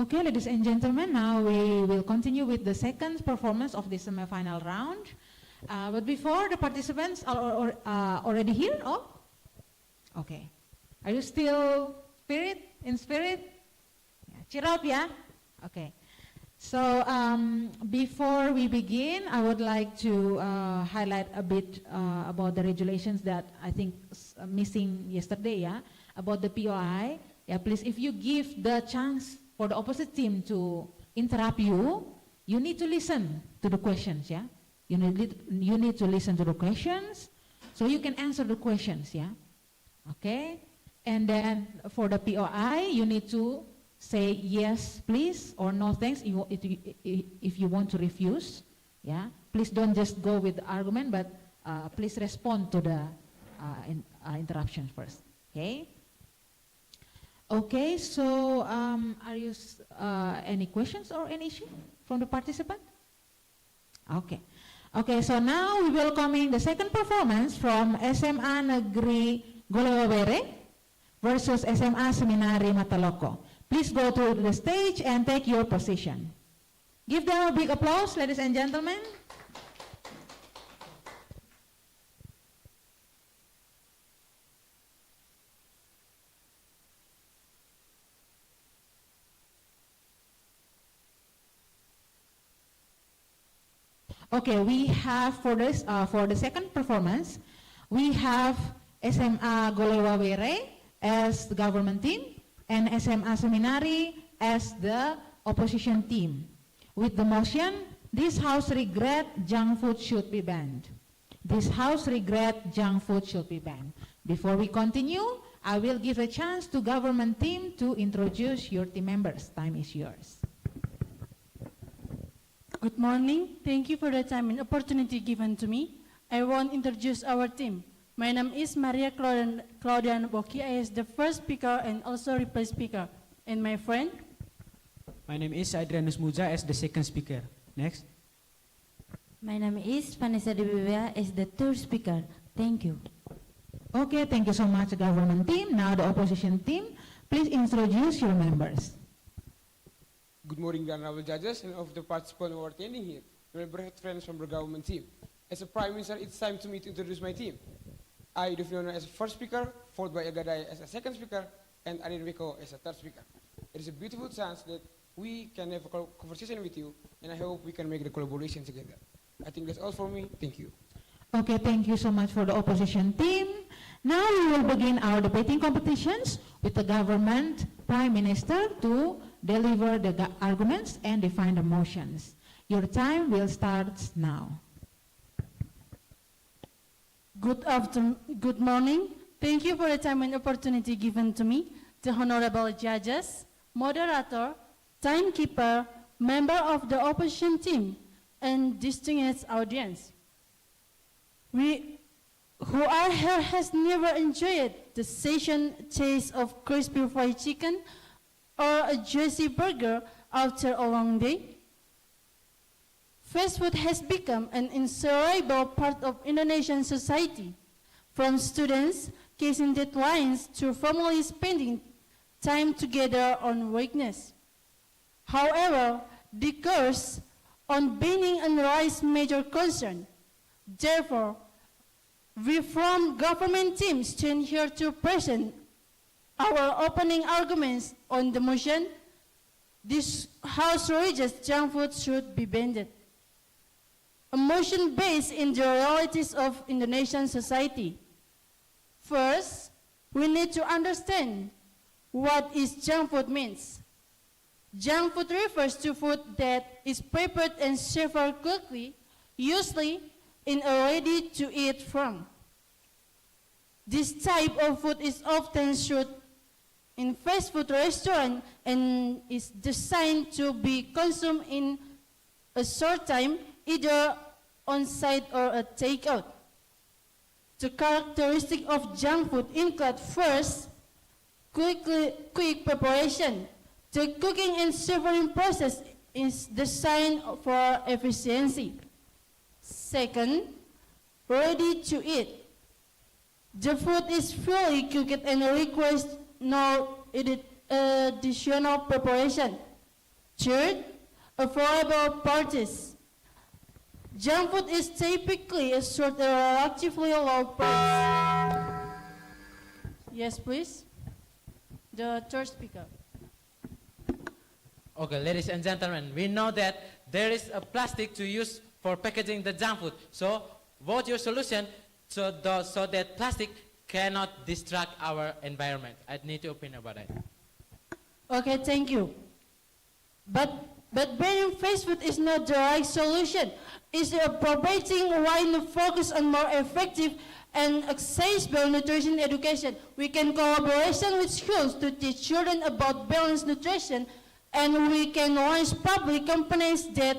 Okay, ladies and gentlemen, now we will continue with the second performance of the semi-final round. But before, the participants are already here? Oh, okay. Are you still in spirit? Yeah, cheer up, yeah? Okay. So before we begin, I would like to highlight a bit about the regulations that I think missing yesterday, yeah? About the POI. Yeah, please, if you give the chance for the opposite team to interrupt you, you need to listen to the questions, yeah? You need to listen to the questions so you can answer the questions, yeah? Okay? And then for the POI, you need to say yes, please, or no, thanks, if you want to refuse, yeah? Please don't just go with the argument, but please respond to the interruptions first, okay? Okay, so are you any questions or any issue from the participant? Okay. Okay, so now we welcoming the second performance from SMA Negeri Golewa versus SMA Seminari Mataloko. Please go to the stage and take your position. Give them a big applause, ladies and gentlemen. Okay, we have for the second performance, we have SMA Golewa as the government team and SMA Seminari as the opposition team. With the motion, this house regret junk food should be banned. This house regret junk food should be banned. Before we continue, I will give a chance to government team to introduce your team members. Time is yours. Good morning. Thank you for the time and opportunity given to me. I want to introduce our team. My name is Maria Claudian Boki. I is the first speaker and also replace speaker. And my friend? My name is Adrianus Muja as the second speaker. Next. My name is Vanessa Dibibia as the third speaker. Thank you. Okay, thank you so much, government team. Now the opposition team, please introduce your members. Good morning, honorable judges and of the participants who are attending here. My friends from the government team. As a Prime Minister, it's time to me to introduce my team. I, Dufiona, as a first speaker, followed by Agadai as a second speaker, and Arinrico as a third speaker. It is a beautiful chance that we can have a conversation with you, and I hope we can make the collaboration together. I think that's all for me. Thank you. Okay, thank you so much for the opposition team. Now we will begin our debating competitions with the government Prime Minister to deliver the arguments and define the motions. Your time will start now. Good morning. Thank you for the time and opportunity given to me, the honorable judges, moderator, timekeeper, member of the opposition team, and distinguished audience. We who are here has never enjoyed the session taste of crispy fried chicken or a juicy burger after a long day. Fast food has become an inseparable part of Indonesian society, from students casing deadlines to families spending time together on weekends. However, the course on banning and rise major concern. Therefore, we from government teams stand here to present our opening arguments on the motion, this house religious junk food should be banned. A motion based in the realities of Indonesian society. First, we need to understand what is junk food means. Junk food refers to food that is prepared and served quickly, usually in a ready-to-eat form. This type of food is often served in fast food restaurants and is designed to be consumed in a short time, either on-site or a takeout. The characteristics of junk food include first, quick preparation. The cooking and serving process is designed for efficiency. Second, ready to eat. The food is fully cooked and requires no additional preparation. Third, affordable purchase. Junk food is typically a sort of relatively low price. Yes, please. The third speaker. Okay, ladies and gentlemen, we know that there is a plastic to use for packaging the junk food. So, vote your solution so that plastic cannot distract our environment. I need your opinion about that. Okay, thank you. But banning fast food is not the right solution. It's providing while to focus on more effective and accessible nutrition education. We can collaboration with schools to teach children about balanced nutrition, and we can launch public companies that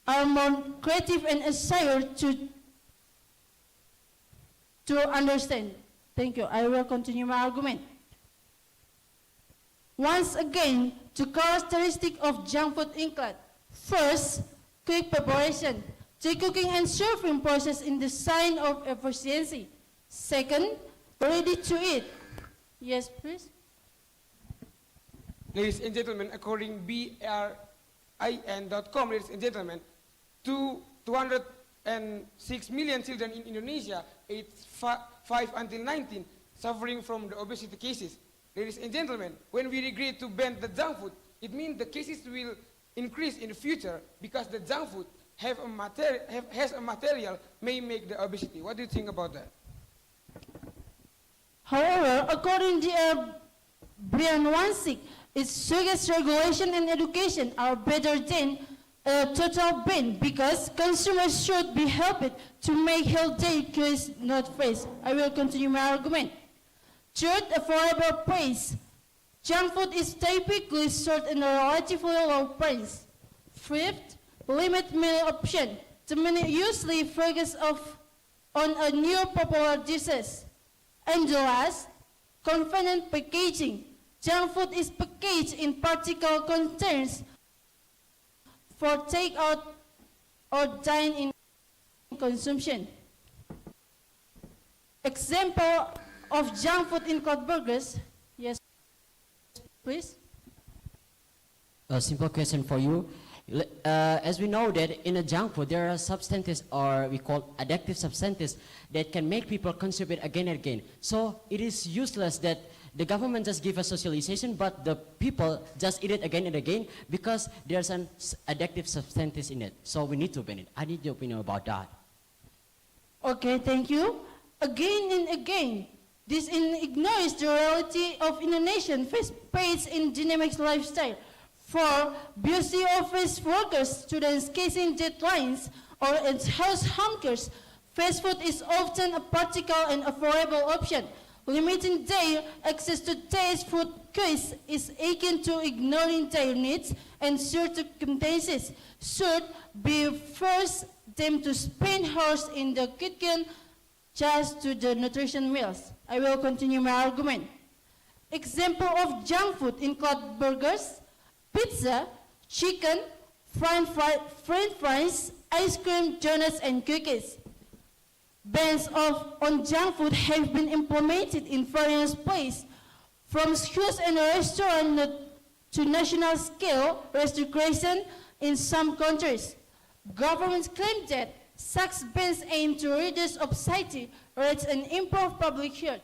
are more creative and easier to understand. Thank you. I will continue my argument. Once again, the characteristics of junk food include: first, quick preparation. The cooking and serving process is the sign of efficiency. Second, ready to eat. Yes, please. Ladies and gentlemen, according BRIN.com, ladies and gentlemen, 206 million children in Indonesia, aged 5 until 19, suffering from the obesity cases. Ladies and gentlemen, when we agree to ban the junk food, it means the cases will increase in the future because the junk food has a material may make the obesity. What do you think about that? However, according to Brian Wansik, its suggests regulation and education are better than a total ban because consumers should be helped to make healthy choices, not face. I will continue my argument. Third, affordable price. Junk food is typically sold in a relatively low price. Fifth, limit meal option. The menu usually focus on a new popular dishes. And the last, convenient packaging. Junk food is packaged in particular containers for takeout or dine-in consumption. Example of junk food include burgers. Yes, please. A simple question for you. As we know that in a junk food there are substances, or we call addictive substances, that can make people consume it again and again. So it is useless that the government just give us socialization, but the people just eat it again and again because there's an addictive substances in it. So we need to ban it. I need your opinion about that. Okay, thank you. Again and again, this ignores the reality of Indonesian fast-paced and dynamic lifestyle. For busy office workers, students chasing deadlines, or house hunters, fast food is often a practical and affordable option. Limiting their access to taste food choice is akin to ignoring their needs and circumstances should be forced them to spend hours in the kitchen just to the nutrition meals. I will continue my argument. Example of junk food include burgers, pizza, chicken, french fries, ice cream, donuts, and cookies. Bans on junk food have been implemented in various places, from schools and restaurants to national scale restriction in some countries. Governments claim that such bans aim to reduce obesity rates and improve public health.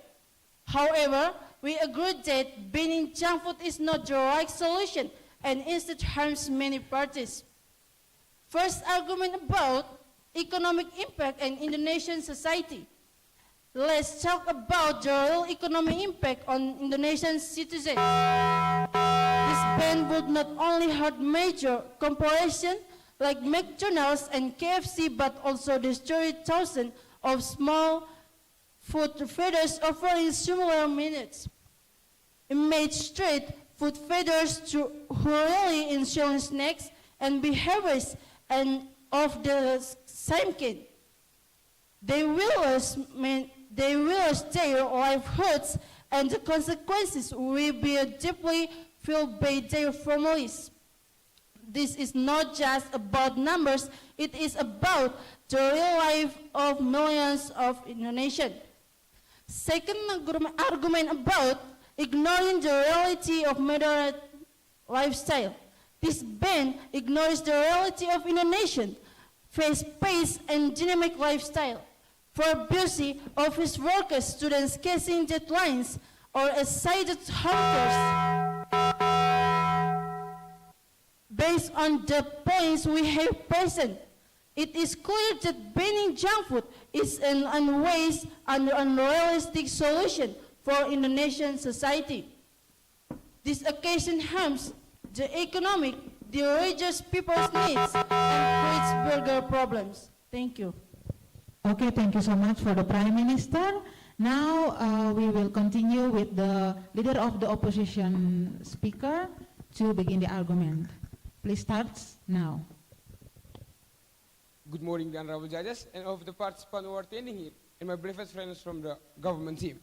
However, we agree that banning junk food is not the right solution and instead harms many parties. First argument about economic impact on Indonesian society. Let's talk about the real economic impact on Indonesian citizens. This ban would not only hurt major corporations like McDonald's and KFC, but also destroy thousands of small food vendors offering similar minutes. Image Street food vendors who rely in selling snacks and behaviors and of the same kind. They will lose their livelihoods, and the consequences will be deeply felt by their families. This is not just about numbers, it is about the real life of millions of Indonesians. Second argument about ignoring the reality of moderate lifestyle. This ban ignores the reality of Indonesian fast-paced and dynamic lifestyle. For busy office workers, students chasing deadlines, or excited hunters. Based on the points we have present, it is clear that banning junk food is an unwise and unrealistic solution for Indonesian society. This occasion harms the economic, the religious people's needs, and creates bigger problems. Thank you. Okay, thank you so much for the Prime Minister. Now we will continue with the leader of the opposition speaker to begin the argument. Please start now. Good morning, the honorable judges, and of the participants who are attending here, and my beloved friends from the government team.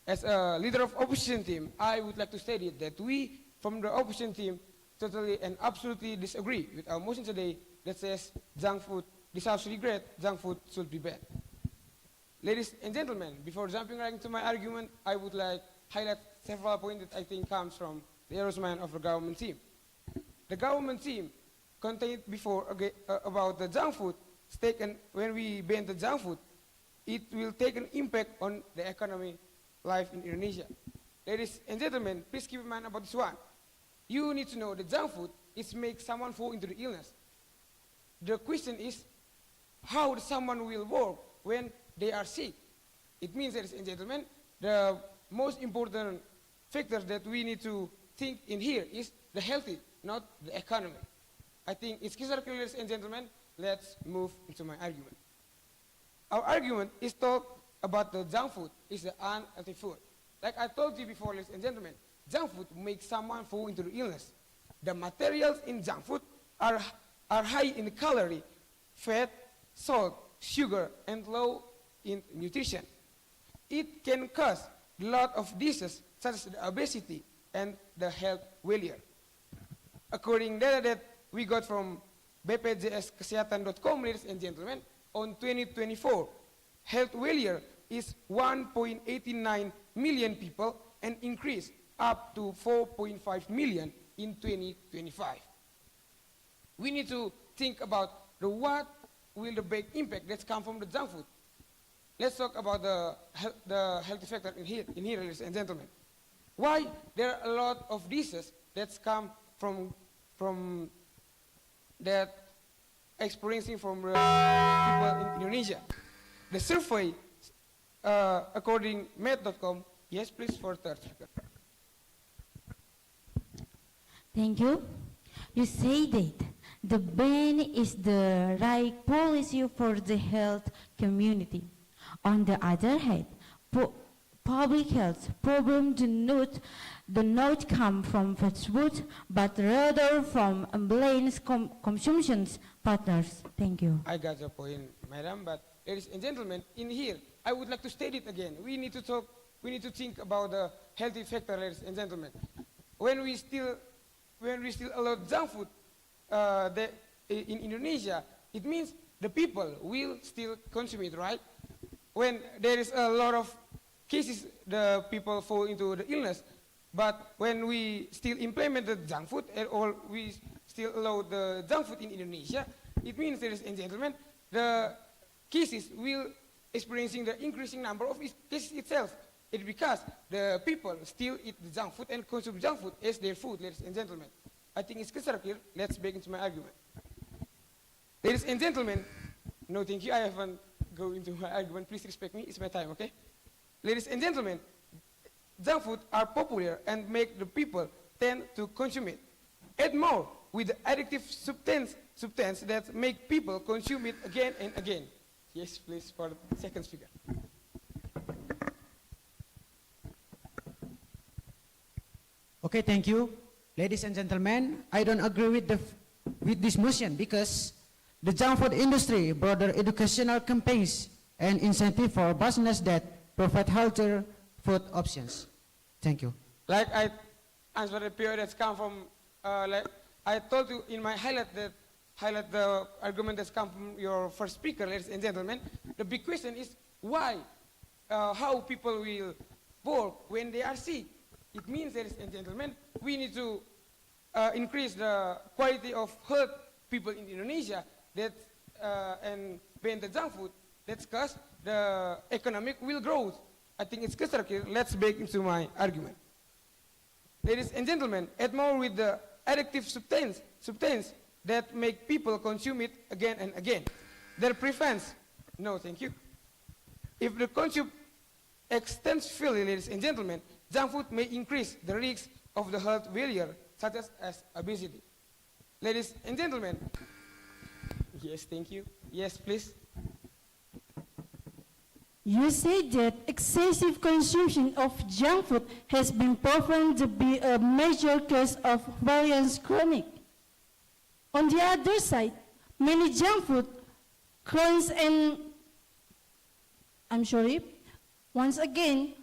As a leader of opposition team, I would like to state it that we from the opposition team totally and absolutely disagree with our motion today that says junk food deserves regret, junk food should be banned. Ladies and gentlemen, before jumping right into my argument, I would like highlight several points that I think comes from the errors mind of the government team. The government team contained before about the junk food, when we ban the junk food, it will take an impact on the economy life in Indonesia. Ladies and gentlemen, please keep in mind about this one. You need to know that junk food is make someone fall into the illness. The question is, how someone will work when they are sick? It means, ladies and gentlemen, the most important factor that we need to think in here is the healthy, not the economy. I think it's crystal clear, ladies and gentlemen. Let's move into my argument. Our argument is talk about the junk food is the unhealthy food. Like I told you before, ladies and gentlemen, junk food makes someone fall into the illness. The materials in junk food are high in calorie, fat, salt, sugar, and low in nutrition. It can cause a lot of diseases such as the obesity and the health failure. According to data that we got from bpjskesehatan.com, ladies and gentlemen, on 2024, health failure is 1.89 million people and increased up to 4.5 million in 2025. We need to think about what will the big impact that's come from the junk food. Let's talk about the health factor in here, ladies and gentlemen. Why there are a lot of diseases that's come from that experiencing from people in Indonesia. The survey, according med.com, yes, please, for third speaker. Thank you. You say that the ban is the right policy for the health community. On the other hand, public health problems do not come from fast food, but rather from ambulance consumption partners. Thank you. I got your point, madam, but ladies and gentlemen, in here, I would like to state it again. We need to think about the healthy factor, ladies and gentlemen. When we still allow junk food in Indonesia, it means the people will still consume it, right? When there is a lot of cases, the people fall into the illness. But when we still implement the junk food, or we still allow the junk food in Indonesia, it means, ladies and gentlemen, the cases will experiencing the increasing number of cases itself. It's because the people still eat the junk food and consume junk food as their food, ladies and gentlemen. I think it's crystal clear. Let's begin to my argument. Ladies and gentlemen, no thank you, I haven't go into my argument. Please respect me, it's my time, okay? Ladies and gentlemen, junk food are popular and make the people tend to consume it. Add more with the addictive substance that make people consume it again and again. Yes, please, for the second speaker. Okay, thank you. Ladies and gentlemen, I don't agree with this motion because the junk food industry broader educational campaigns and incentive for businesses that provide healthier food options. Thank you. Like I answered the PO that's come from, like I told you in my highlight the argument that's come from your first speaker, ladies and gentlemen. The big question is why, how people will work when they are sick. It means, ladies and gentlemen, we need to increase the quality of health people in Indonesia and ban the junk food, that's because the economic will grow. I think it's crystal clear. Let's back into my argument. Ladies and gentlemen, add more with the addictive substance that make people consume it again and again. Their preference, no thank you. If the consume extends fully, ladies and gentlemen, junk food may increase the risk of the health failure, such as obesity. Ladies and gentlemen, yes, thank you. Yes, please. You say that excessive consumption of junk food has been proven to be a major cause of various chronic. On the other side, many junk food clones and once again,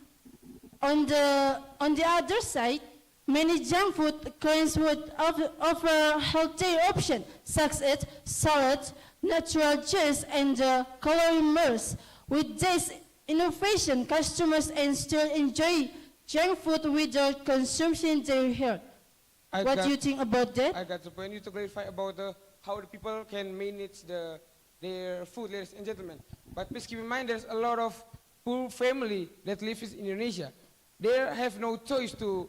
on the other side, many junk food clones would offer healthier options such as salads, natural juice, and calorie meals. With this innovation, customers and still enjoy junk food without consumption their health. What do you think about that? I got the point. You to clarify about how the people can manage their food, ladies and gentlemen. But please keep in mind, there's a lot of poor family that lives in Indonesia. They have no choice to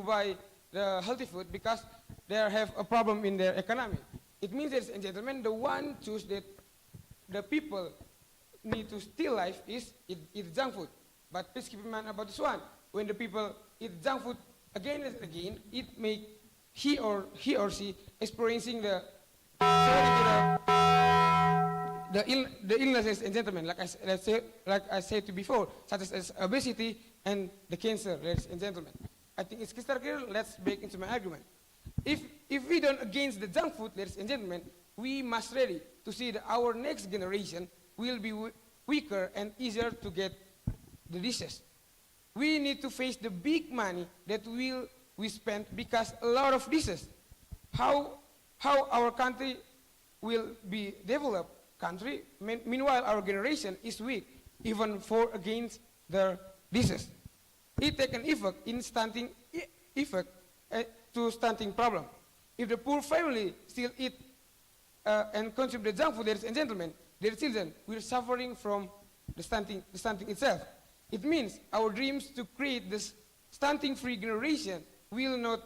buy the healthy food because they have a problem in their economy. It means, ladies and gentlemen, the one choice that the people need to still life is eat junk food. But please keep in mind about this one. When the people eat junk food again and again, it make he or she experiencing the illnesses and gentlemen, like I said to before, such as obesity and the cancer, ladies and gentlemen. I think it's crystal clear. Let's back into my argument. If we don't against the junk food, ladies and gentlemen, we must ready to see that our next generation will be weaker and easier to get the disease. We need to face the big money that we spend because a lot of diseases. How our country will be developed country, meanwhile our generation is weak, even for against the disease. It take an effect in stunting to stunting problem. If the poor family still eat and consume the junk food, ladies and gentlemen, their children will suffering from the stunting itself. It means our dreams to create this stunting-free generation will not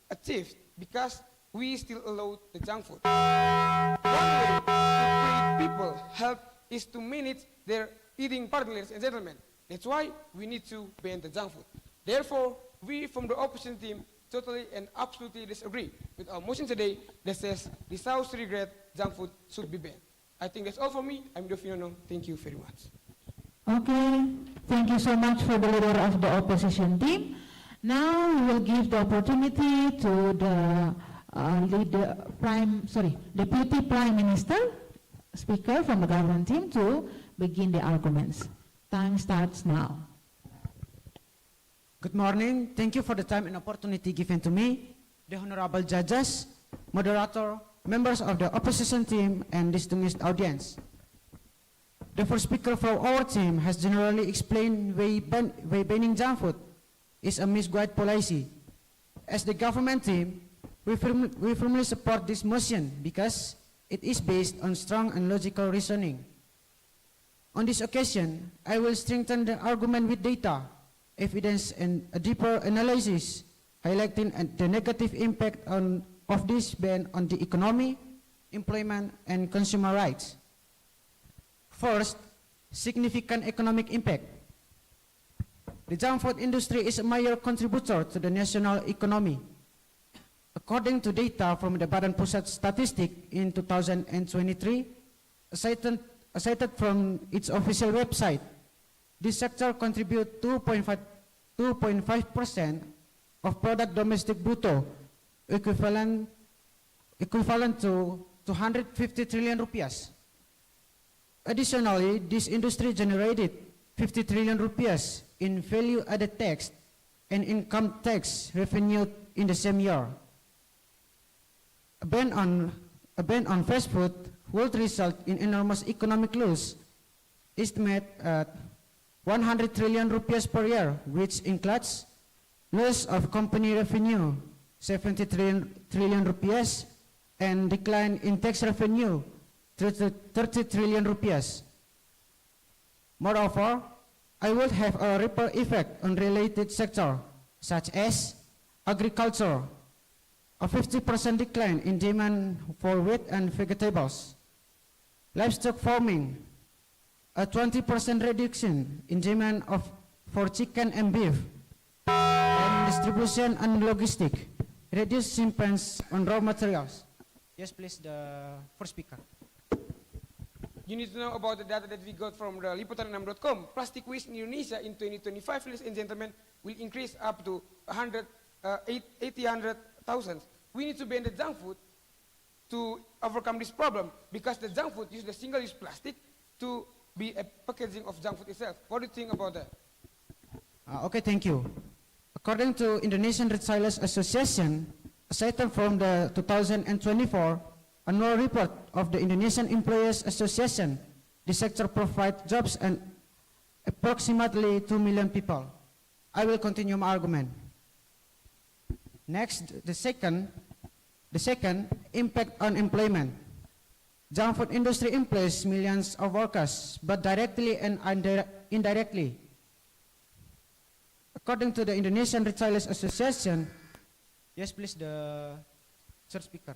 achieve because we still allow the junk food. One way to create people health is to manage their eating pattern, ladies and gentlemen. That's why we need to ban the junk food. Therefore, we from the opposition team totally and absolutely disagree with our motion today that says this House regret junk food should be banned. I think that's all for me. I'm Dovinono. Thank you very much. Okay, thank you so much for the leader of the opposition team. Now we will give the opportunity to the Deputy Prime Minister, speaker from the government team, to begin the arguments. Time starts now. Good morning. Thank you for the time and opportunity given to me, the honorable judges, moderator, members of the opposition team, and distinguished audience. The first speaker from our team has generally explained why banning junk food is a misguided policy. As the government team, we firmly support this motion because it is based on strong and logical reasoning. On this occasion, I will strengthen the argument with data, evidence, and a deeper analysis, highlighting the negative impact of this ban on the economy, employment, and consumer rights. First, significant economic impact. The junk food industry is a major contributor to the national economy. According to data from the Badan Pusat Statistik in 2023, cited from its official website, this sector contributes 2.5% of product domestic brutto, equivalent to 250 trillion rupiahs. Additionally, this industry generated 50 trillion rupiahs in value-added tax and income tax revenue in the same year. A ban on fast food would result in enormous economic loss, estimated at 100 trillion rupiahs per year, which includes loss of company revenue, 70 trillion rupiahs, and decline in tax revenue, 30 trillion rupiahs. Moreover, I will have a ripple effect on related sector, such as agriculture, a 50% decline in demand for wheat and vegetables, livestock farming, a 20% reduction in demand for chicken and beef, and distribution and logistic, reduced dependence on raw materials. Yes, please, the first speaker. You need to know about the data that we got from the liputan6.com. Plastic waste in Indonesia in 2025, ladies and gentlemen, will increase up to 800,000. We need to ban the junk food to overcome this problem, because the junk food uses the single-use plastic to be a packaging of junk food itself. What do you think about that? Okay, thank you. According to Indonesian Retailers Association, as item from the 2024 annual report of the Indonesian Employers Association, the sector provides jobs and approximately 2 million people. I will continue my argument. Next, the second, impact on employment. Junk food industry employs millions of workers, but directly and indirectly. According to the Indonesian Retailers Association, yes, please, the third speaker.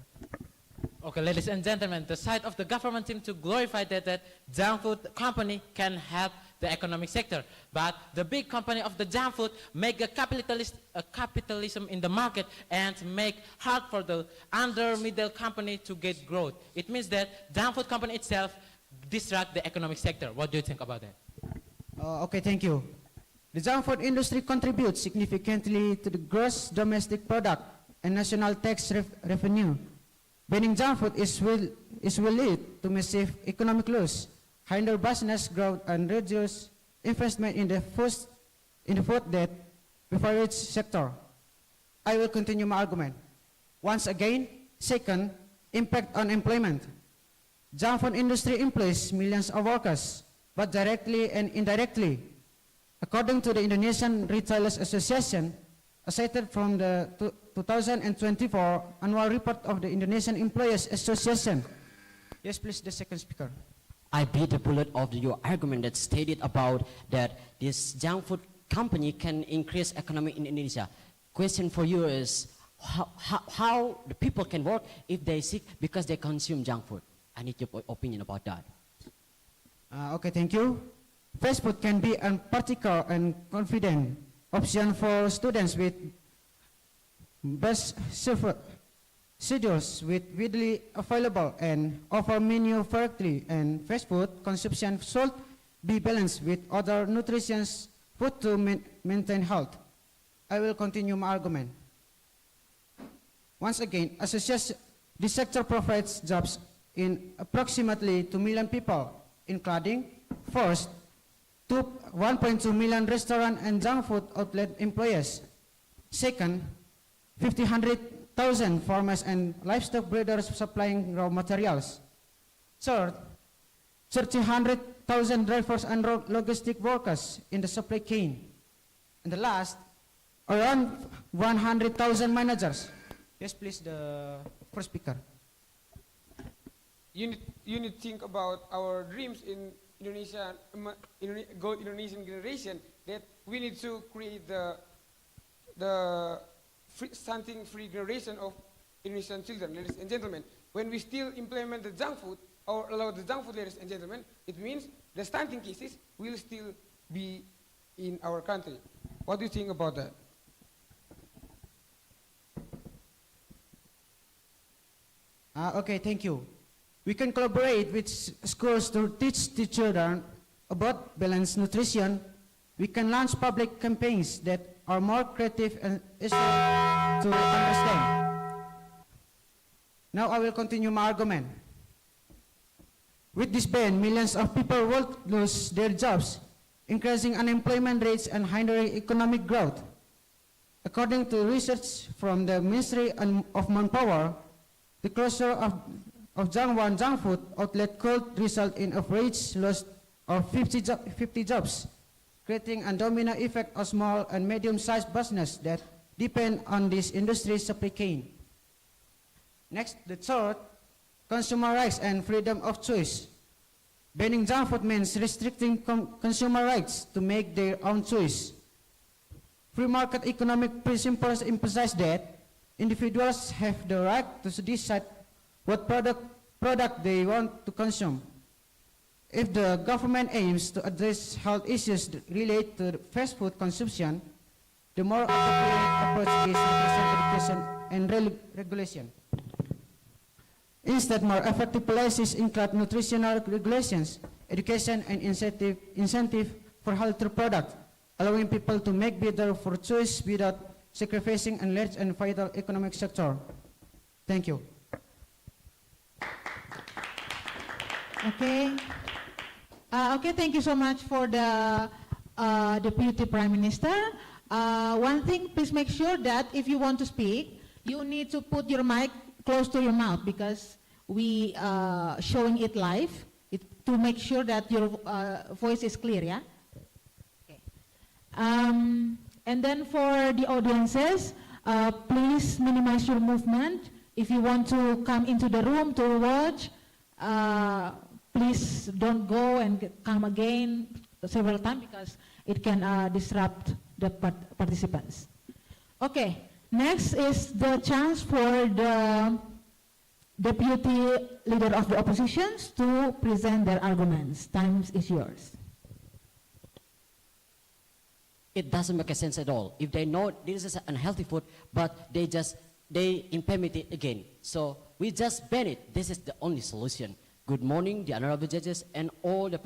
Okay, ladies and gentlemen, the side of the government team to glorify that junk food company can help the economic sector, but the big company of the junk food make a capitalism in the market and make hard for the under middle company to get growth. It means that junk food company itself distract the economic sector. What do you think about that? Okay, thank you. The junk food industry contributes significantly to the gross domestic product and national tax revenue. Banning junk food will lead to massive economic loss, hinder business growth, and reduce investment in the food debt beverage sector. I will continue my argument. Once again, second, impact on employment. Junk food industry employs millions of workers, but directly and indirectly. According to the Indonesian Retailers Association, as cited from the 2024 annual report of the Indonesian Employers Association. Yes, please, the second speaker. I beat the bullet of your argument that stated about that this junk food company can increase economy in Indonesia. Question for you is how the people can work if they sick because they consume junk food. I need your opinion about that. Okay, thank you. Fast food can be a practical and confident option for students with best schedules with widely available and offer menu variety, and fast food consumption should be balanced with other nutritious food to maintain health. I will continue my argument. Once again, this sector provides jobs in approximately 2 million people, including first, 1.2 million restaurant and junk food outlet employees. Second, 100,000 farmers and livestock breeders supplying raw materials. Third, 300,000 drivers and logistic workers in the supply chain. And the last, around 100,000 managers. Yes, please, the first speaker. You need to think about our dreams in Indonesia, Indonesian generation, that we need to create the stunting-free generation of Indonesian children, ladies and gentlemen. When we still implement the junk food, or allow the junk food, ladies and gentlemen, it means the stunting cases will still be in our country. What do you think about that? Okay, thank you. We can collaborate with schools to teach the children about balanced nutrition. We can launch public campaigns that are more creative and easy to understand. Now I will continue my argument. With this ban, millions of people will lose their jobs, increasing unemployment rates and hindering economic growth. According to research from the Ministry of Manpower, the closure of junk food outlet could result in average loss of 50 jobs, creating a domino effect of small and medium-sized business that depend on this industry's supply chain. Next, the third, consumer rights and freedom of choice. Banning junk food means restricting consumer rights to make their own choice. Free market economic principles emphasize that individuals have the right to decide what product they want to consume. If the government aims to address health issues related to fast food consumption, the more appropriate approach is education and regulation. Instead, more effective policies include nutritional regulations, education, and incentive for healthier products, allowing people to make better for choice without sacrificing a large and vital economic sector. Thank you. Okay. Okay, thank you so much for the Deputy Prime Minister. One thing, please make sure that if you want to speak, you need to put your mic close to your mouth because we showing it live to make sure that your voice is clear, yeah? Okay. And then for the audiences, please minimize your movement. If you want to come into the room to watch, please don't go and come again several times because it can disrupt the participants. Okay, next is the chance for the Deputy Leader of the Oppositions to present their arguments. Time is yours. It doesn't make sense at all. If they know this is unhealthy food, but they implement it again. So we just ban it. This is the only solution. Good morning, the honorable judges and all the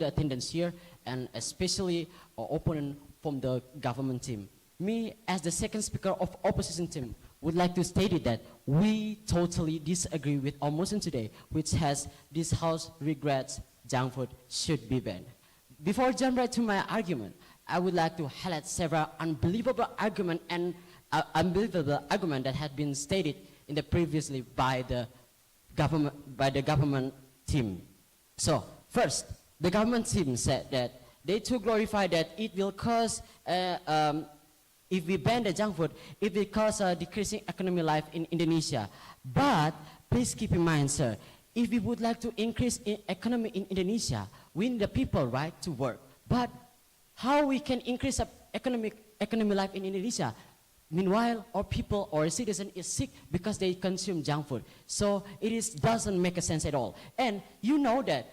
attendants here, and especially our opponent from the government team. Me, as the second speaker of opposition team, would like to state it that we totally disagree with our motion today, which has this House regrets junk food should be banned. Before I jump right to my argument, I would like to highlight several unbelievable argument that had been stated in the previously by the government team. So first, the government team said that they too glorify that it will cause if we ban the junk food, it will cause a decreasing economic life in Indonesia. But please keep in mind, sir, if we would like to increase economy in Indonesia, we need the people right to work. But how we can increase economic life in Indonesia? Meanwhile, our people or citizen is sick because they consume junk food. So it doesn't make a sense at all. And you know that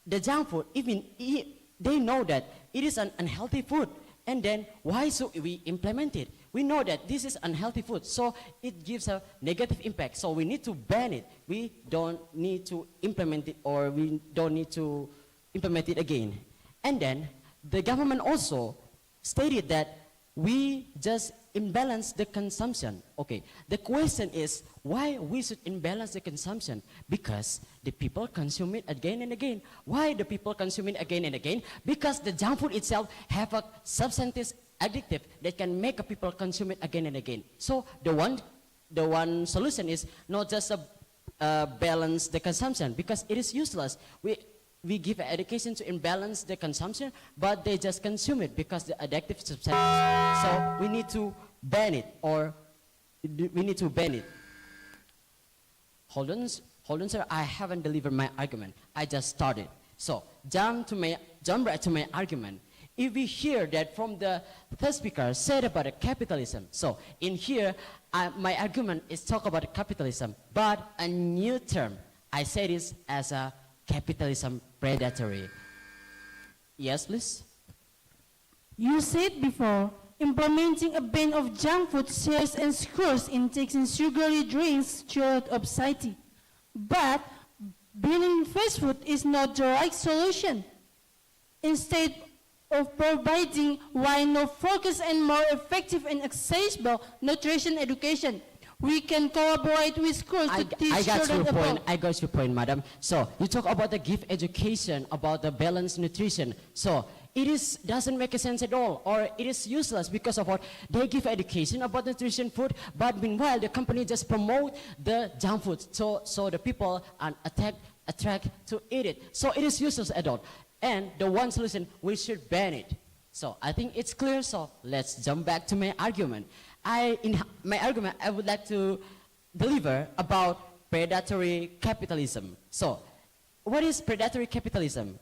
the junk food, they know that it is an unhealthy food. And then why should we implement it? We know that this is unhealthy food, so it gives a negative impact. So we need to ban it. We don't need to implement it, or we don't need to implement it again. And then the government also stated that we just imbalance the consumption. Okay, the question is why we should imbalance the consumption? Because the people consume it again and again. Why the people consume it again and again? Because the junk food itself have a substance addictive that can make people consume it again and again. So the one solution is not just balance the consumption, because it is useless. We give education to imbalance the consumption, but they just consume it because the addictive substance. So we need to ban it, or we need to ban it. Hold on, sir. I haven't delivered my argument. I just started. So jump right to my argument. If we hear that from the third speaker said about the capitalism, so in here my argument is talk about capitalism, but a new term. I say this as a capitalism predatory. Yes, please. You said before, implementing a ban of junk food sales and scores intakes and sugary drinks throughout of society. But banning fast food is not the right solution. Instead of providing wider focus and more effective and accessible nutrition education, we can collaborate with schools to teach children about. I got your point, madam. So you talk about the give education, about the balanced nutrition. So it doesn't make a sense at all, or it is useless because of what they give education about nutrition food, but meanwhile the company just promote the junk food. So the people are attract to eat it. So it is useless at all. And the one solution, we should ban it. So I think it's clear, so let's jump back to my argument. In my argument, I would like to deliver about predatory capitalism. So, what is predatory capitalism?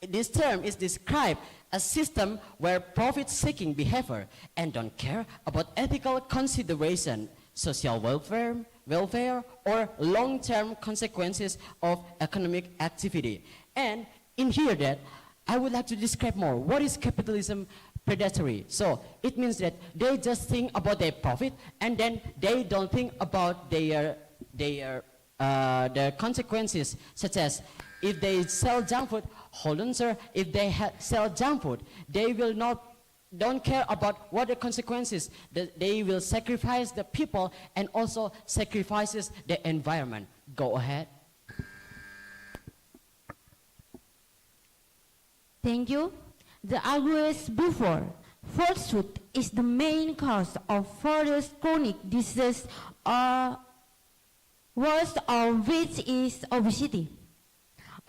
This term is described a system where profit-seeking behavior and don't care about ethical consideration, social welfare, or long-term consequences of economic activity. And in here that I would like to describe more. What is capitalism predatory? So it means that they just think about their profit and then they don't think about their consequences, such as if they sell junk food, hold on sir, if they sell junk food, they will don't care about what the consequences, they will sacrifice the people and also sacrifices the environment. Go ahead. Thank you. The arguments before, fast food is the main cause of various chronic diseases, worst of which is obesity.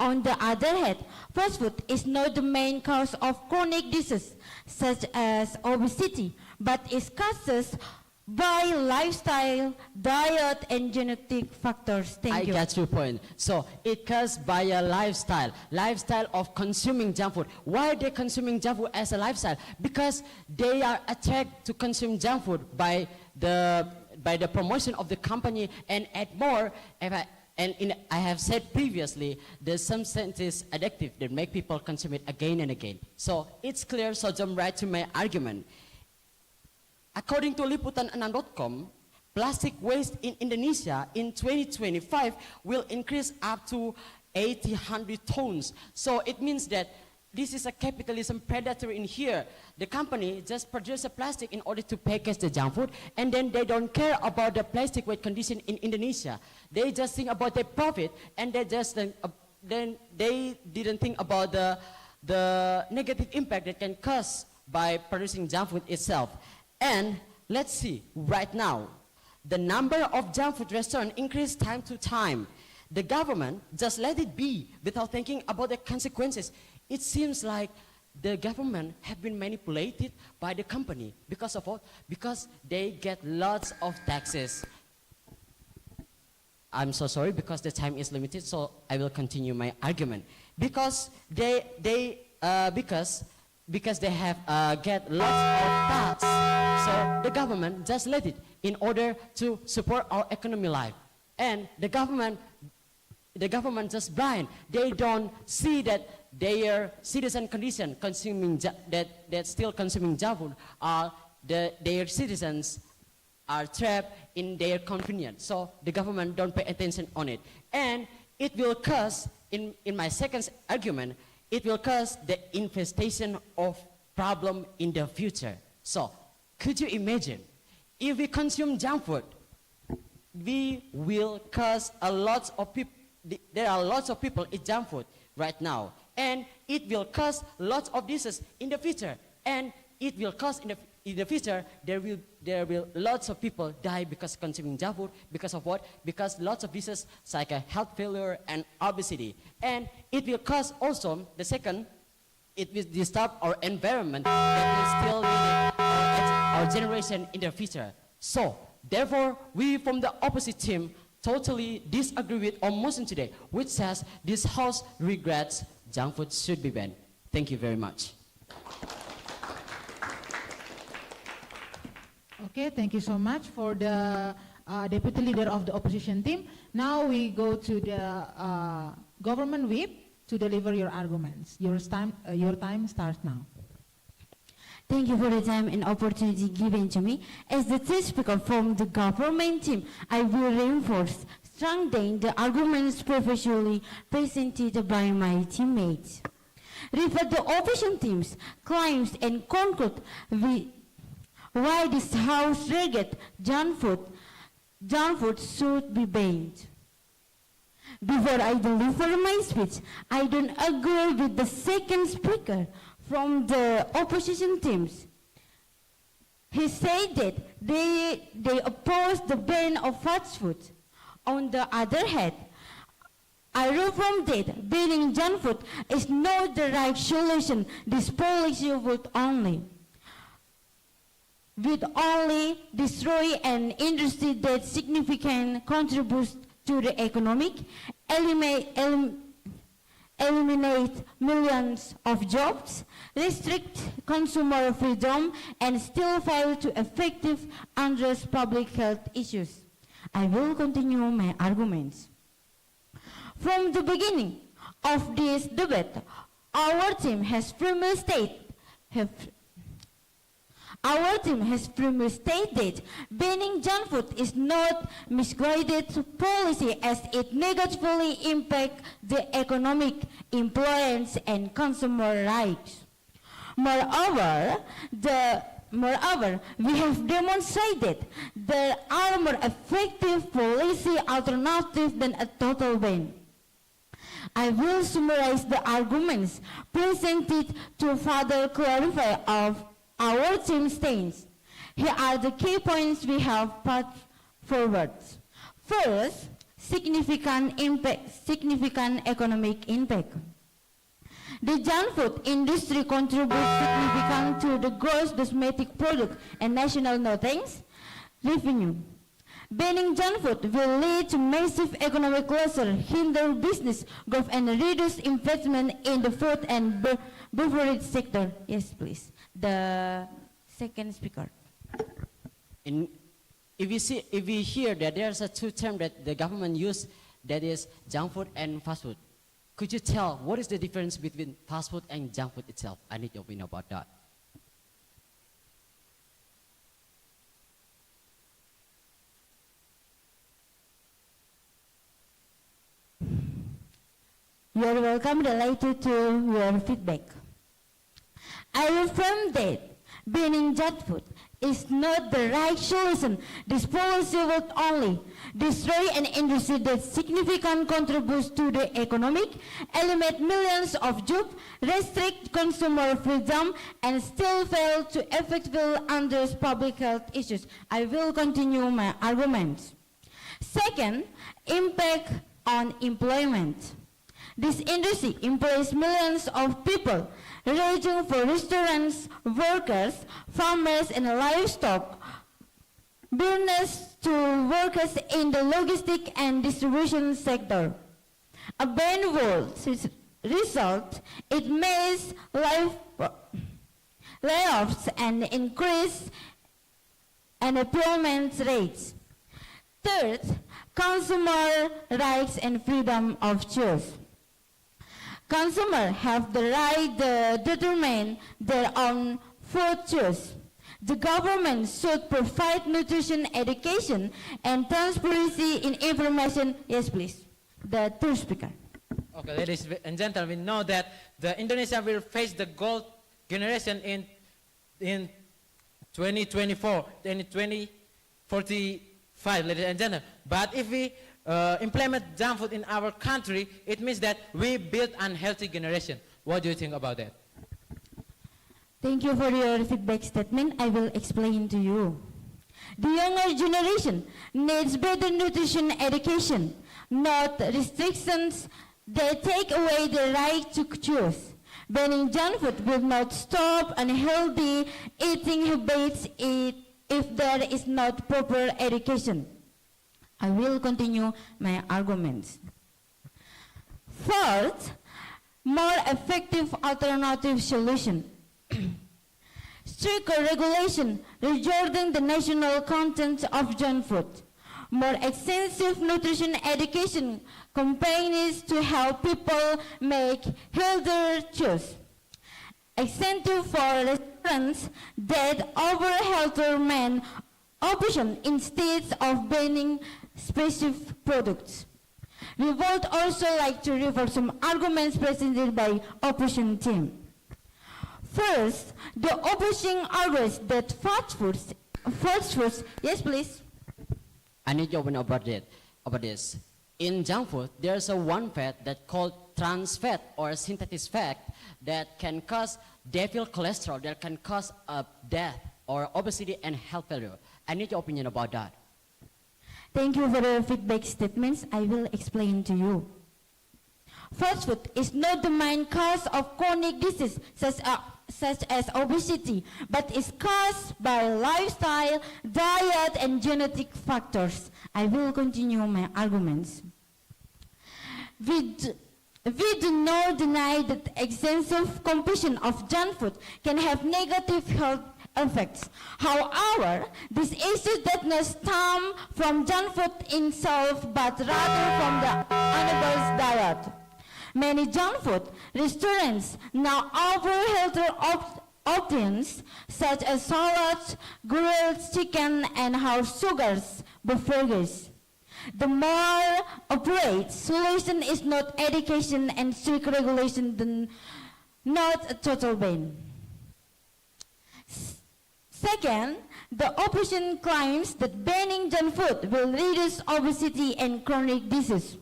On the other hand, fast food is not the main cause of chronic disease such as obesity, but is caused by lifestyle, diet, and genetic factors. Thank you. I get your point. So it caused by a lifestyle of consuming junk food. Why are they consuming junk food as a lifestyle? Because they are attracted to consume junk food by the promotion of the company, and add more. I have said previously, the substance is addictive that make people consume it again and again. So it's clear, so jump right to my argument. According to liputan6.com, plastic waste in Indonesia in 2025 will increase up to 800 tons. So it means that this is a capitalism predatory in here. The company just produces plastic in order to package the junk food, and then they don't care about the plastic waste condition in Indonesia. They just think about their profit, and they just then they didn't think about the negative impact that can cause by producing junk food itself. And let's see, right now, the number of junk food restaurants increase time to time. The government just let it be without thinking about the consequences. It seems like the government have been manipulated by the company. Because of what? Because they get lots of taxes. I'm so sorry because the time is limited, so I will continue my argument. Because they have get lots of tax, so the government just let it in order to support our economy life. And the government just blind. They don't see that their citizen condition consuming that still consuming junk food their citizens are trapped in their convenience. So the government don't pay attention on it, and it will cause in my second argument, it will cause the infestation of problem in the future. So could you imagine if we consume junk food, we will cause a lot of people. There are lots of people eat junk food right now, and it will cause lots of diseases in the future. And it will cause in the future there will lots of people die because consuming junk food. Because of what? Because lots of diseases like a health failure and obesity. And it will cause also the second. It will disturb our environment that will still limit our generation in the future. So therefore, we from the opposite team totally disagree with our motion today, which says this House regrets junk food should be banned. Thank you very much. Okay, thank you so much for the deputy leader of the opposition team. Now we go to the government whip to deliver your arguments. Your time starts now. Thank you for the time and opportunity given to me. As the third speaker from the government team, I will reinforce, strengthen the arguments professionally presented by my teammates. Refer the opposition team's claims and conclude why this House regrets junk food should be banned. Before I deliver my speech, I don't agree with the second speaker from the opposition teams. He said that they oppose the ban of fast food. On the other hand, I reaffirm that banning junk food is not the right solution. This policy would only destroy an industry that significantly contributes to the economic, eliminate millions of jobs, restrict consumer freedom, and still fail to effectively address public health issues. I will continue my arguments. From the beginning of this debate, our team has firmly stated that banning junk food is not misguided policy as it negatively impacts the economic, employment, and consumer rights. Moreover, we have demonstrated there are more effective policy alternatives than a total ban. I will summarize the arguments presented to further clarify our team's stance. Here are the key points we have put forward. First, significant economic impact. The junk food industry contributes significantly to the gross domestic product and national revenue. Banning junk food will lead to massive economic losses, hinder business growth, and reduce investment in the food and beverage sector. Yes, please. The second speaker. If we hear that there's a two terms that the government use, that is junk food and fast food, could you tell what is the difference between fast food and junk food itself? I need your opinion about that. You are welcome related to your feedback. I affirm that banning junk food is not the right solution. This policy will only destroy an industry that significantly contributes to the economic, eliminate millions of jobs, restrict consumer freedom, and still fail to effectively address public health issues. I will continue my arguments. Second, impact on employment. This industry employs millions of people, ranging from restaurants, workers, farmers, and livestock business to workers in the logistic and distribution sector. A ban will result in mass layoffs and increase unemployment rates. Third, consumer rights and freedom of choice. Consumers have the right to determine their own food choice. The government should provide nutrition education and transparency in information. Yes, please. The third speaker. Okay, ladies and gentlemen, we know that the Indonesia will face the gold generation in 2024, in 2045, ladies and gentlemen. But if we implement junk food in our country, it means that we build unhealthy generation. What do you think about that? Thank you for your feedback statement. I will explain to you. The younger generation needs better nutrition education, not restrictions that take away the right to choose. Banning junk food will not stop unhealthy eating habits if there is not proper education. I will continue my arguments. Fourth, more effective alternative solution. Stricter regulation regarding the national content of junk food. More extensive nutrition education campaigns to help people make healthier choices. Incentive for restaurants that offer healthier men option instead of banning specific products. We would also like to refer some arguments presented by opposition team. First, the opposition argues that fast foods, yes please. I need your opinion about this. In junk food, there's a one fat that called trans fat or synthetic fat that can cause devil cholesterol, that can cause death or obesity and health failure. I need your opinion about that. Thank you for your feedback statements. I will explain to you. Fast food is not the main cause of chronic disease such as obesity, but is caused by lifestyle, diet, and genetic factors. I will continue my arguments. We do not deny that excessive consumption of junk food can have negative health effects. However, this issue does not stem from junk food itself, but rather from the unbalanced diet. Many junk food restaurants now offer healthier options such as salads, grilled chicken, and high sugars beverages. The more appropriate solution is not education and strict regulation, than not a total ban. Second, the opposition claims that banning junk food will reduce obesity and chronic disease.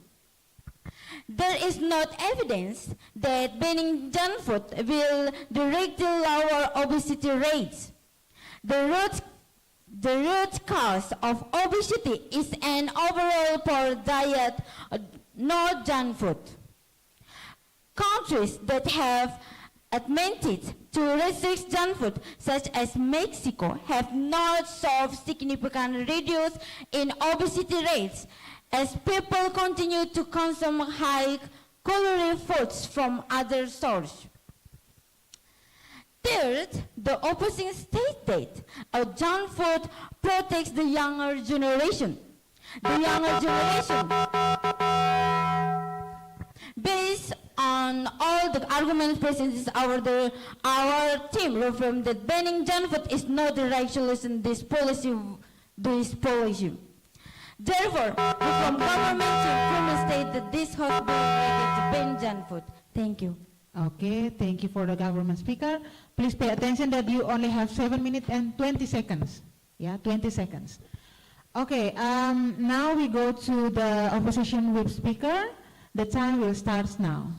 There is not evidence that banning junk food will directly lower obesity rates. The root cause of obesity is an overall poor diet, not junk food. Countries that have admitted to restrict junk food, such as Mexico, have not solved significant reduce in obesity rates as people continue to consume high-calorie foods from other sources. Third, the opposition stated junk food protects the younger generation. The younger generation, based on all the arguments presented, our team reaffirmed that banning junk food is not the right solution to this policy. Therefore, we from government to firmly state that this has been ready to ban junk food. Thank you. Okay, thank you for the government speaker. Please pay attention that you only have 7 minutes and 20 seconds. Yeah, 20 seconds. Okay, now we go to the opposition whip speaker. The time will start now.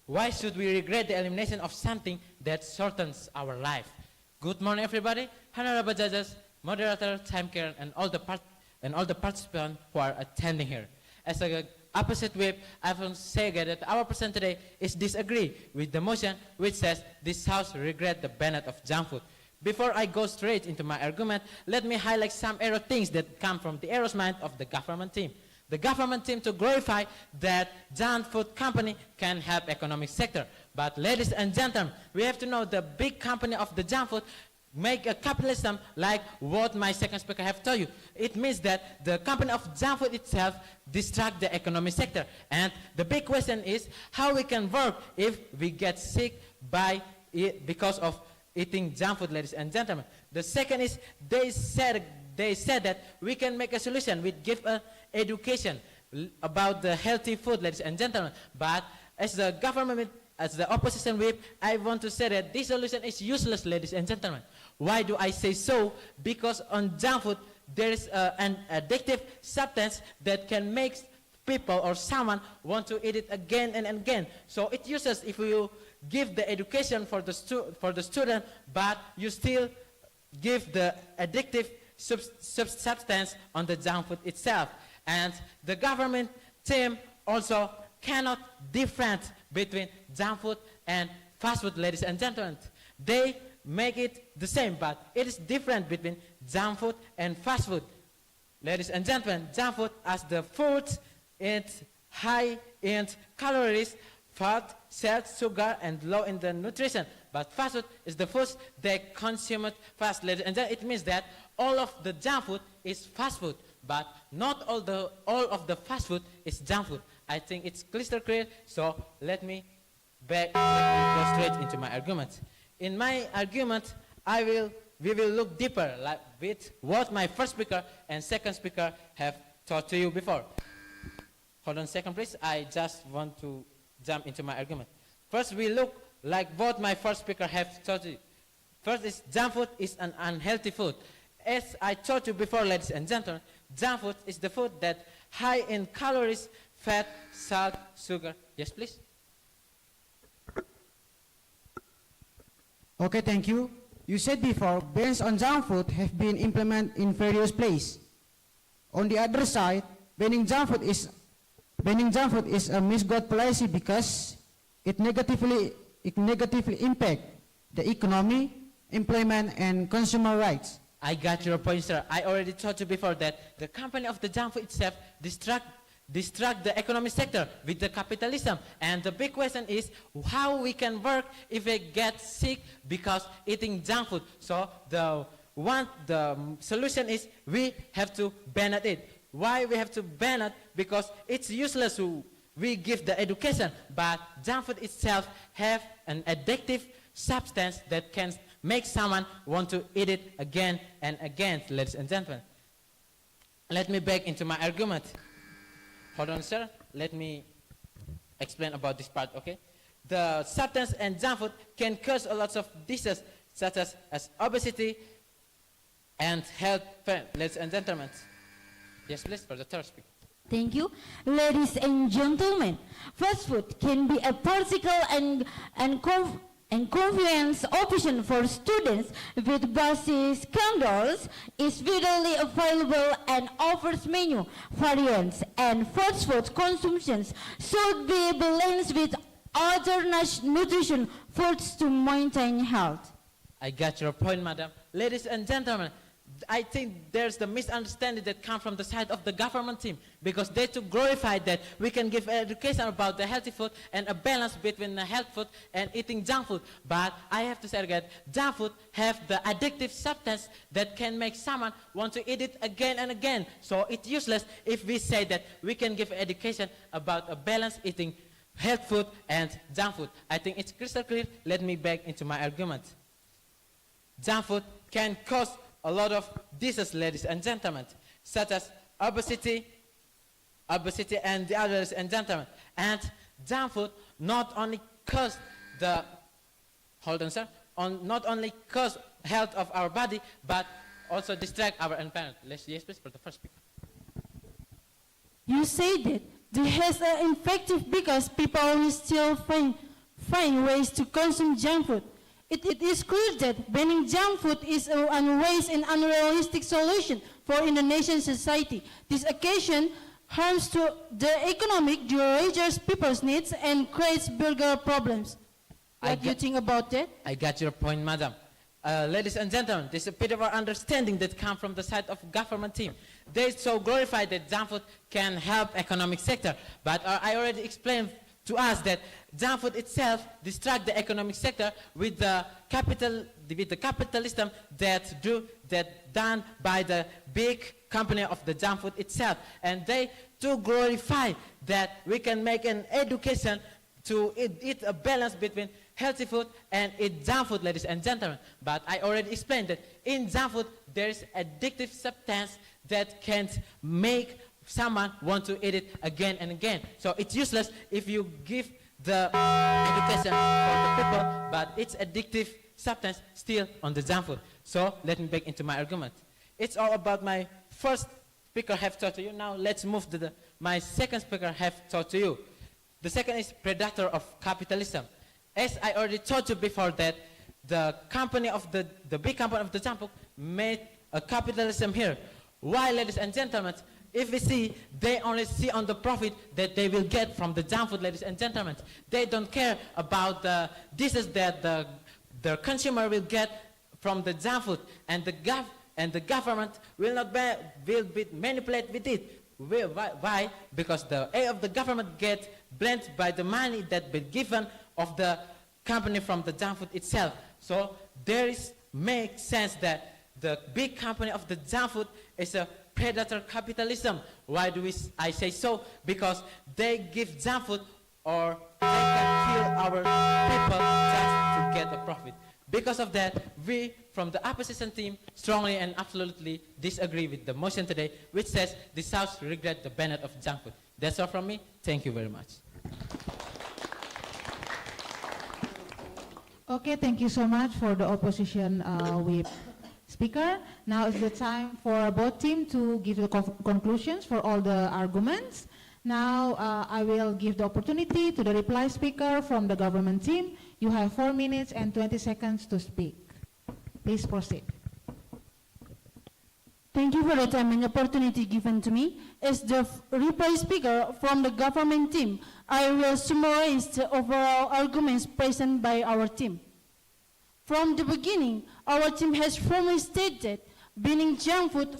Why should we regret the elimination of something that shortens our life? Good morning, everybody. Honorable judges, moderator, time care, and all the participants who are attending here. As a opposite whip, I want to say that our person today is disagree with the motion which says this House regret the ban of junk food. Before I go straight into my argument, let me highlight some error things that come from the error's mind of the government team. The government team to glorify that junk food company can help economic sector. But ladies and gentlemen, we have to know the big company of the junk food make a capitalism like what my second speaker have told you. It means that the company of junk food itself distract the economic sector. And the big question is how we can work if we get sick by because of eating junk food, ladies and gentlemen. The second is they said that we can make a solution. We give an education about the healthy food, ladies and gentlemen. But as the government, as the opposition whip, I want to say that this solution is useless, ladies and gentlemen. Why do I say so? Because on junk food, there is an addictive substance that can make people or someone want to eat it again and again. So it uses if you give the education for the student, but you still give the addictive substance on the junk food itself. And the government team also cannot differentiate between junk food and fast food, ladies and gentlemen. They make it the same, but it is different between junk food and fast food. Ladies and gentlemen, junk food as the food is high in calories, fat, salt, sugar, and low in the nutrition. But fast food is the food they consume it fast, ladies and gentlemen. It means that all of the junk food is fast food, but not all of the fast food is junk food. I think it's crystal clear, so let me go straight into my argument. In my argument, we will look deeper with what my first speaker and second speaker have taught to you before. Hold on a second, please. I just want to jump into my argument. First, we look like what my first speaker have taught you. First is junk food is an unhealthy food. As I taught you before, ladies and gentlemen, junk food is the food that high in calories, fat, salt, sugar. Yes, please. Okay, thank you. You said before, bans on junk food have been implemented in various places. On the other side, banning junk food is banning junk food is a misguided policy because it negatively impact the economy, employment, and consumer rights. I got your point, sir. I already told you before that the company of the junk food itself distract the economic sector with the capitalism. And the big question is how we can work if we get sick because eating junk food. So the solution is we have to ban it. Why we have to ban it? Because it's useless to we give the education, but junk food itself have an addictive substance that can make someone want to eat it again and again, ladies and gentlemen. Let me back into my argument. Hold on, sir. Let me explain about this part, okay? The substance and junk food can cause a lot of diseases, such as obesity and health. Ladies and gentlemen. Yes, please, for the third speaker. Thank you. Ladies and gentlemen, fast food can be a practical and convenience option for students with buses, condos, is readily available and offers menu variants, and fast food consumptions should be balanced with other nutrition foods to maintain health. I got your point, madam. Ladies and gentlemen, I think there's the misunderstanding that comes from the side of the government team, because they to glorify that we can give education about the healthy food and a balance between the health food and eating junk food. But I have to say again, junk food have the addictive substance that can make someone want to eat it again and again. So it's useless if we say that we can give education about a balance eating health food and junk food. I think it's crystal clear. Let me back into my argument. Junk food can cause a lot of diseases, ladies and gentlemen, such as obesity and the others and gentlemen. And junk food not only cause the, hold on sir, not only cause health of our body, but also distract our environment. Yes, please, for the first speaker. You say that this has an effective because people will still find ways to consume junk food. It is clear that banning junk food is a unwise and unrealistic solution for Indonesian society. This occasion harms to the economic, derages people's needs, and creates bigger problems. What do you think about that? I got your point, madam. Ladies and gentlemen, this is a bit of our understanding that comes from the side of government team. They so glorify that junk food can help economic sector, but I already explained to us that junk food itself distract the economic sector with the capitalism that done by the big company of the junk food itself, and they to glorify that we can make an education to eat a balance between healthy food and eat junk food, ladies and gentlemen. But I already explained that in junk food there is addictive substance that can make someone want to eat it again and again. So it's useless if you give the education for the people, but it's addictive substance still on the junk food. So let me back into my argument. It's all about my first speaker have taught to you. Now let's move to my second speaker have taught to you. The second is predator of capitalism. As I already told you before that the company of the big company of the junk food made a capitalism here. Why, ladies and gentlemen? If we see, they only see on the profit that they will get from the junk food, ladies and gentlemen. They don't care about the disease that the consumer will get from the junk food, and the government will be manipulated with it. Why? Because the aid of the government gets blended by the money that been given of the company from the junk food itself. So there makes sense that the big company of the junk food is a predator capitalism. Why do I say so? Because they give junk food or they can kill our people just to get a profit. Because of that, we from the opposition team strongly and absolutely disagree with the motion today, which says this House regret the ban of junk food. That's all from me. Thank you very much. Okay, thank you so much for the opposition whip speaker. Now is the time for both team to give the conclusions for all the arguments. Now I will give the opportunity to the reply speaker from the government team. You have 4 minutes and 20 seconds to speak. Please proceed. Thank you for the time and opportunity given to me. As the reply speaker from the government team, I will summarize the overall arguments present by our team. From the beginning, our team has firmly stated banning junk food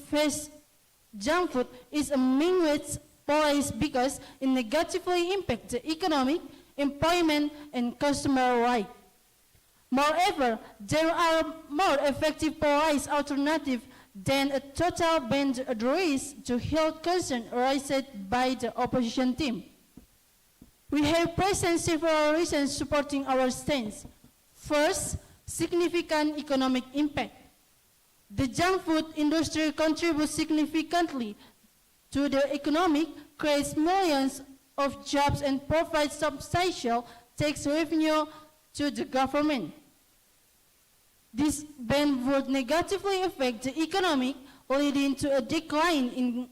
is a meaningless policy because it negatively impacts the economic, employment, and consumer rights. Moreover, there are more effective policy alternatives than a total ban addressed to health concerns raised by the opposition team. We have present several reasons supporting our stance. First, significant economic impact. The junk food industry contributes significantly to the economy, creates millions of jobs, and provides substantial tax revenue to the government. This ban would negatively affect the economy, leading to a decline in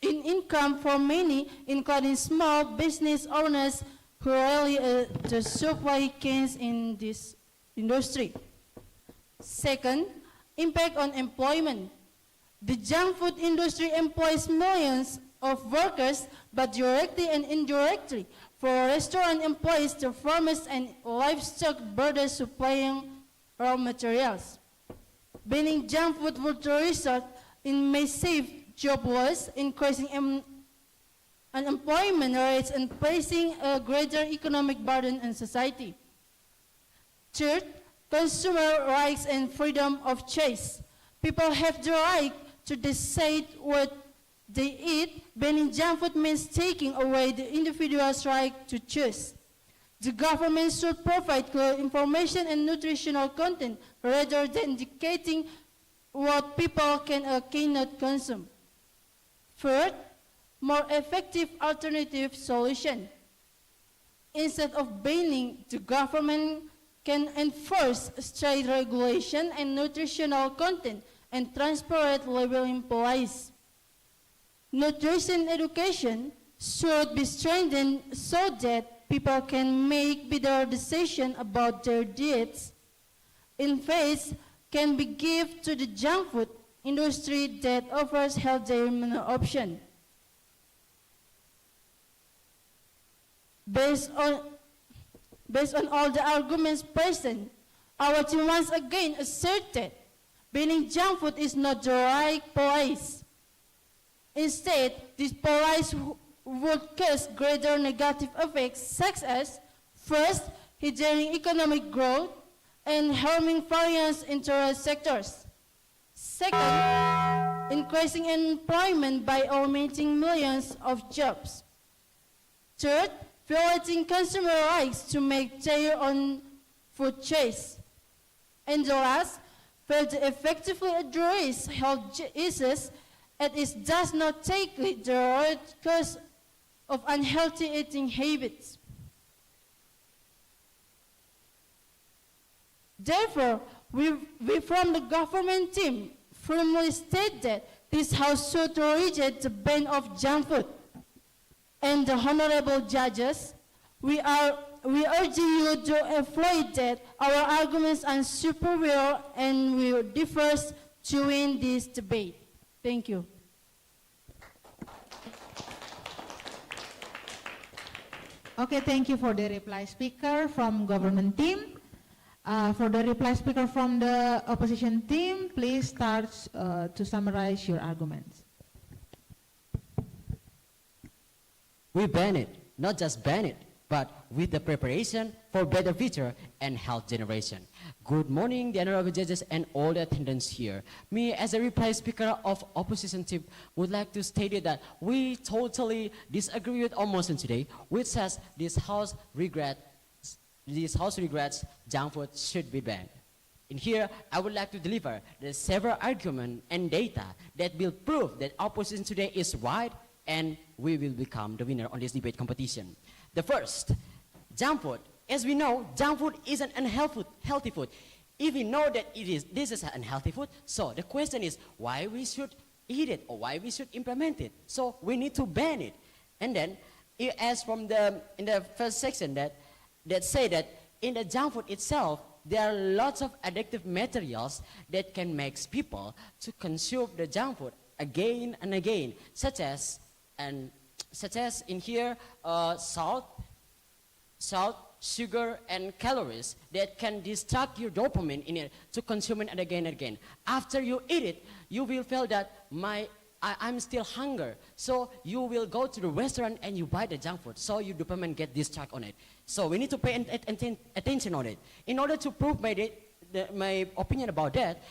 income for many, including small business owners who rely the supply chains in this industry. Second, impact on employment. The junk food industry employs millions of workers, but directly and indirectly, for restaurant employees, the farmers and livestock brothers supplying raw materials. Banning junk food would result in massive job loss, increasing unemployment rates, and placing a greater economic burden on society. Third, consumer rights and freedom of choice. People have the right to decide what they eat. Banning junk food means taking away the individual's right to choose. The government should provide clear information and nutritional content rather than dictating what people can or cannot consume. Third, more effective alternative solution. Instead of banning, the government can enforce strict regulation and nutritional content and transparent labeling policies. Nutrition education should be strengthened so that people can make better decisions about their diets. In fact, can be given to the junk food industry that offers healthier options. Based on all the arguments present, our team once again asserted banning junk food is not the right policy. Instead, this policy would cause greater negative effects such as, first, hindering economic growth and harming various interest sectors. Second, increasing employment by omitting millions of jobs. Third, violating consumer rights to make their own food choice. And the last, fail to effectively address health issues, and it does not take the root cause of unhealthy eating habits. Therefore, we from the government team firmly state that this House should reject the ban of junk food. And the honorable judges, we urge you to avoid that our arguments are superior and we differ to win this debate. Thank you. Okay, thank you for the reply speaker from government team. For the reply speaker from the opposition team, please start to summarize your arguments. We ban it, not just ban it, but with the preparation for better future and health generation. Good morning, the honorable judges and all the attendants here. Me, as a reply speaker of opposition team, would like to state that we totally disagree with our motion today, which says this House regrets junk food should be banned. In here, I would like to deliver the several arguments and data that will prove that opposition today is right and we will become the winner on this debate competition. The first, junk food. As we know, junk food is an unhealthy food. If we know that this is an unhealthy food, so the question is why we should eat it or why we should implement it. So we need to ban it. And then, as from in the first section that say that in the junk food itself, there are lots of addictive materials that can make people to consume the junk food again and again, such as in here, salt, sugar, and calories that can distract your dopamine in it to consume it again and again. After you eat it, you will feel that I'm still hungry. So you will go to the restaurant and you buy the junk food. So your dopamine get distracted on it. So we need to pay attention on it. In order to prove my opinion about that,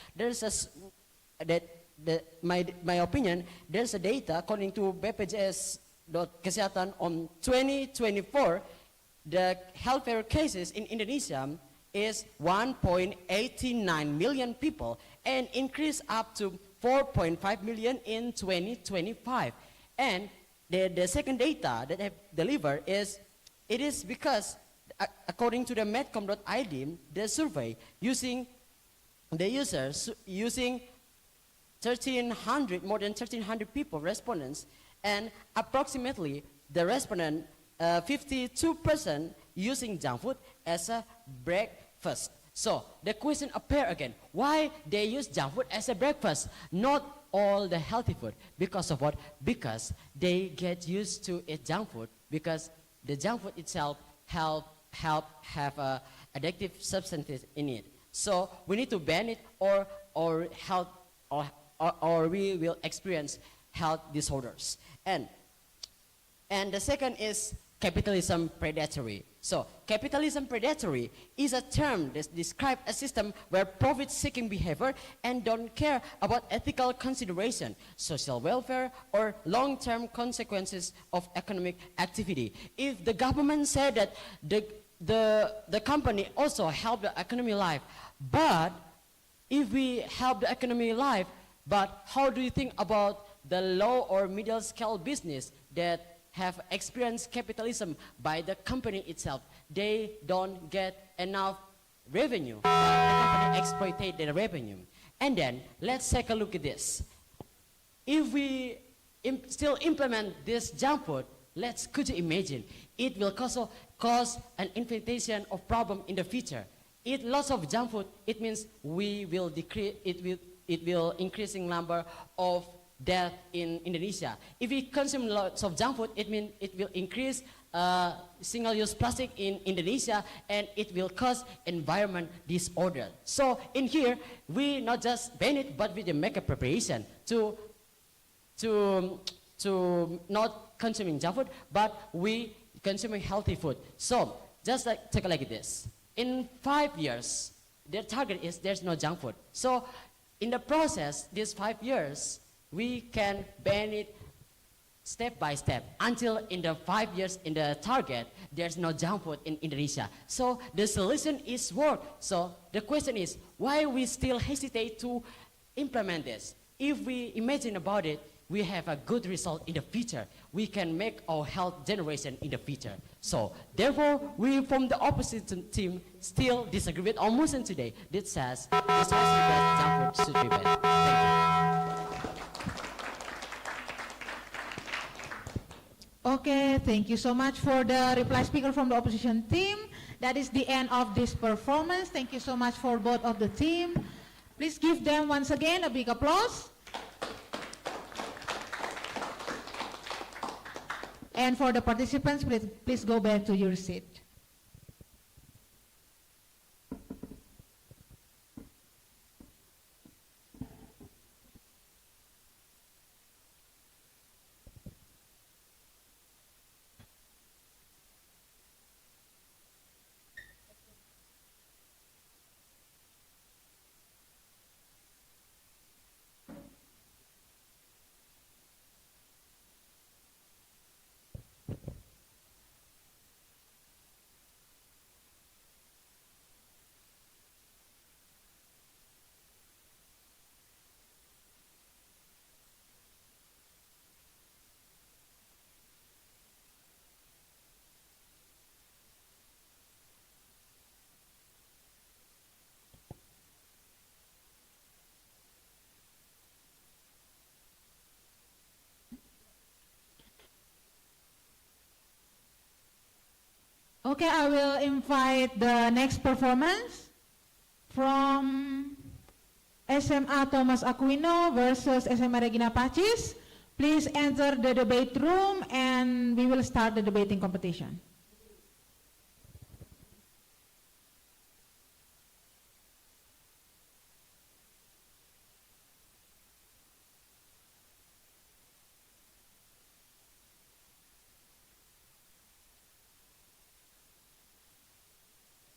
my opinion, there's a data according to BPJS Kesehatan on 2024, the healthcare cases in Indonesia is 1.89 million people and increase up to 4.5 million in 2025. And the second data that I deliver is, it is because according to the medcom.id, the survey using the users using more than 1,300 people respondents, and approximately the respondent 52% using junk food as a breakfast. So the question appear again, why they use junk food as a breakfast, not all the healthy food? Because of what? Because they get used to eat junk food, because the junk food itself have addictive substances in it. So we need to ban it, or we will experience health disorders. And the second is capitalism predatory. So capitalism predatory is a term that describes a system where profit-seeking behavior and don't care about ethical consideration, social welfare, or long-term consequences of economic activity. If the government said that the company also help the economy life, but if we help the economy life, but how do you think about the low or middle scale business that have experienced capitalism by the company itself? They don't get enough revenue. The company exploited their revenue. And then let's take a look at this. If we still implement this junk food, could you imagine? It will also cause an infiltration of problem in the future. Eat lots of junk food, it means we will decrease. It will increasing number of death in Indonesia. If we consume lots of junk food, it means it will increase single-use plastic in Indonesia, and it will cause environment disorder. So in here, we not just ban it, but we make a preparation to not consuming junk food, but we consuming healthy food. So just take a look at this. In 5 years, their target is there's no junk food. So in the process, these 5 years, we can ban it step by step until in the 5 years in the target, there's no junk food in Indonesia. So the solution is work. So the question is, why we still hesitate to implement this? If we imagine about it, we have a good result in the future. We can make our health generation in the future. So therefore, we from the opposite team still disagree with our motion today that says this junk food should be banned. Thank you. Okay, thank you so much for the reply speaker from the opposition team. That is the end of this performance. Thank you so much for both of the team. Please give them once again a big applause. And for the participants, please go back to your seat. Okay, I will invite the next performance. from SMA Thomas Aquino versus SMA Regina Pacis. Please enter the debate room and we will start the debating competition.